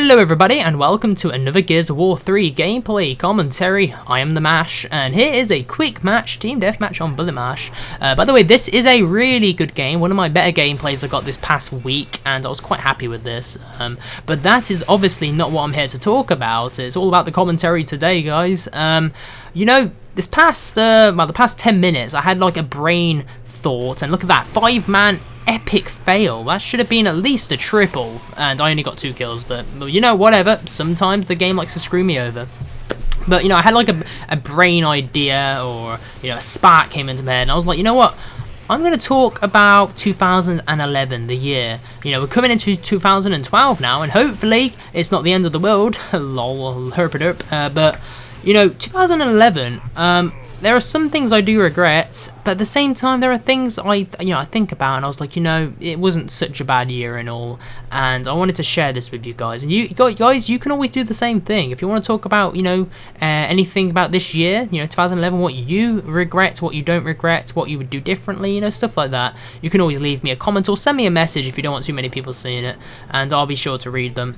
Hello everybody and welcome to another Gears of War 3 gameplay commentary. I am the Mash and here is a quick match, team deathmatch on Bullet Mash. By the way, this is a really good game, one of my better gameplays I got this past week and I was quite happy with this. But that is obviously not what I'm here to talk about. It's all about the commentary today, guys. You know, this past, the past 10 minutes I had like a brain thought and look at that, 5-man epic fail. That should have been at least a triple and I only got 2 kills, but you know, whatever, sometimes the game likes to screw me over. But you know, I had like a brain idea, or you know, a spark came into my head and I was like, you know what, I'm going to talk about 2011, the year. You know, we're coming into 2012 now and hopefully it's not the end of the world. Lol, herp-a-derp. But you know, 2011, there are some things I do regret, but at the same time there are things I think about and I was like, you know, it wasn't such a bad year and all, and I wanted to share this with you guys. And you guys, you can always do the same thing. If you want to talk about, you know, anything about this year, you know, 2011, what you regret, what you don't regret, what you would do differently, you know, stuff like that, you can always leave me a comment or send me a message if you don't want too many people seeing it, and I'll be sure to read them.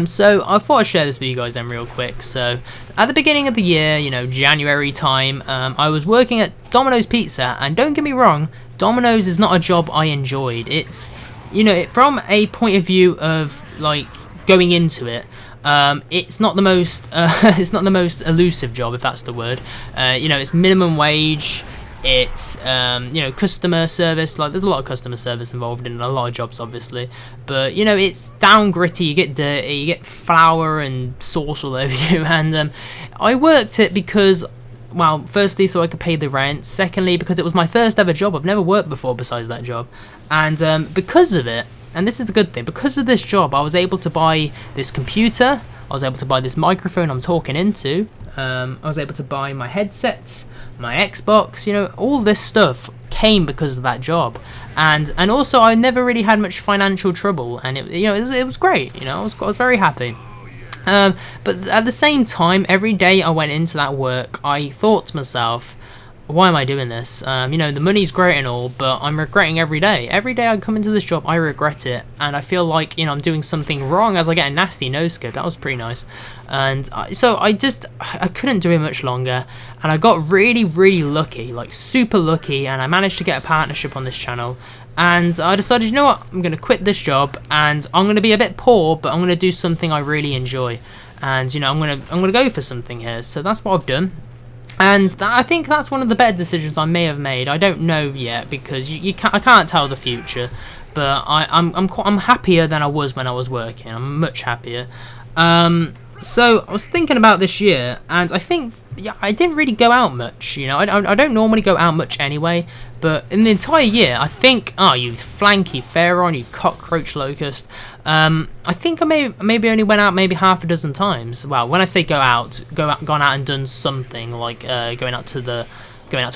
So I thought I'd share this with you guys then real quick. So at the beginning of the year, you know, January time, I was working at Domino's Pizza, and don't get me wrong, Domino's is not a job I enjoyed. It's, you know, from a point of view of like going into it, it's not the most elusive job, if that's the word. You know, it's minimum wage. It's you know, customer service. Like, there's a lot of customer service involved in a lot of jobs, obviously, but you know, it's down gritty. You get dirty, you get flour and sauce all over you. And I worked it because, well, firstly, so I could pay the rent. Secondly, because it was my first ever job. I've never worked before besides that job, and because of it, and this is the good thing, because of this job, I was able to buy this computer. I was able to buy this microphone I'm talking into. I was able to buy my headsets, my Xbox, you know, all this stuff came because of that job. And also I never really had much financial trouble, and it was great, you know, I was very happy. But at the same time, every day I went into that work, I thought to myself, why am I doing this? You know, the money's great and all, but I'm regretting every day. Every day I come into this job, I regret it, and I feel like, you know, I'm doing something wrong as I get a nasty no-scope. That was pretty nice. And so I couldn't do it much longer, and I got really, really lucky, like super lucky, and I managed to get a partnership on this channel. And I decided, you know what, I'm going to quit this job, and I'm going to be a bit poor, but I'm going to do something I really enjoy. And, you know, I'm going to go for something here. So that's what I've done. And I think that's one of the better decisions I may have made. I don't know yet, because I can't tell the future, but I'm happier than I was when I was working. I'm much happier. So I was thinking about this year, and I think, yeah, I didn't really go out much. You know, I don't normally go out much anyway. But in the entire year, I think, oh, you flanky Pharaoh, you cockroach locust, I think I maybe only went out maybe half a dozen times. Well, when I say gone out and done something, like going out to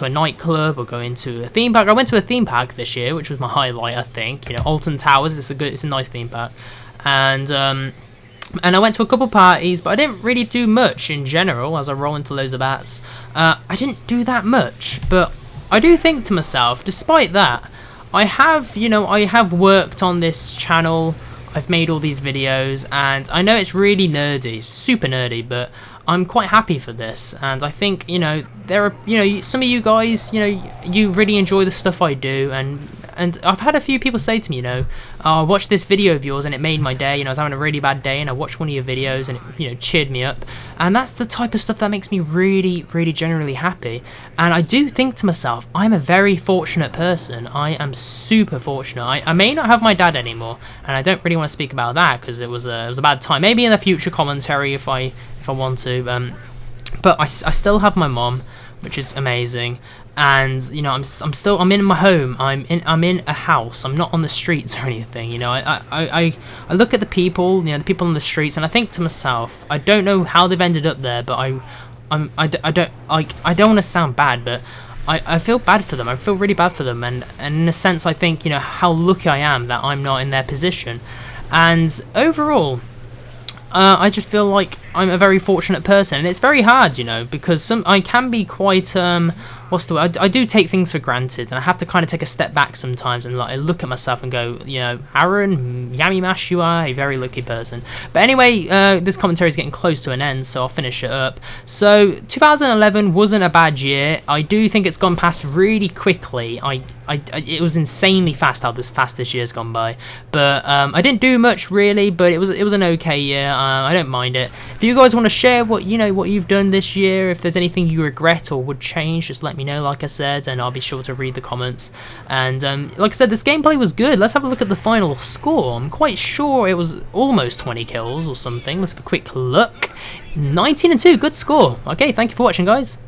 a nightclub or going to a theme park. I went to a theme park this year, which was my highlight, I think. You know, Alton Towers, it's a nice theme park. And I went to a couple parties, but I didn't really do much in general as I roll into loads of bats. I didn't do that much, but I do think to myself, despite that, I have worked on this channel. I've made all these videos, and I know it's really nerdy, super nerdy, but I'm quite happy for this. And I think, you know, there are, you know, some of you guys, you know, you really enjoy the stuff I do, and I've had a few people say to me, you know, oh, I watched this video of yours and it made my day. You know, I was having a really bad day and I watched one of your videos and it, you know, cheered me up. And that's the type of stuff that makes me really, really generally happy. And I do think to myself, I'm a very fortunate person. I am super fortunate. I may not have my dad anymore, and I don't really want to speak about that because it was a bad time. Maybe in the future commentary if I want to. But I still have my mom, which is amazing. And you know, I'm in my home. I'm in a house. I'm not on the streets or anything. You know, I look at the people, you know, the people on the streets, and I think to myself, I don't know how they've ended up there, but I don't want to sound bad, but I feel bad for them. I feel really bad for them, and in a sense, I think, you know, how lucky I am that I'm not in their position. And overall, I just feel like I'm a very fortunate person, and it's very hard, you know, because I can be quite what's the word? I do take things for granted, and I have to kind of take a step back sometimes and like look at myself and go, you know, Aaron, yamimash, you are a very lucky person. But anyway, this commentary is getting close to an end, so I'll finish it up. So 2011 wasn't a bad year. I do think it's gone past really quickly. It was insanely fast how fast this year's gone by. But I didn't do much really, but it was an okay year. I don't mind it. If you guys want to share what you've done this year, if there's anything you regret or would change, just let me know, like I said, and I'll be sure to read the comments. And like I said, this gameplay was good. Let's have a look at the final score. I'm quite sure it was almost 20 kills or something. Let's have a quick look. 19-2, good score. Okay, thank you for watching, guys.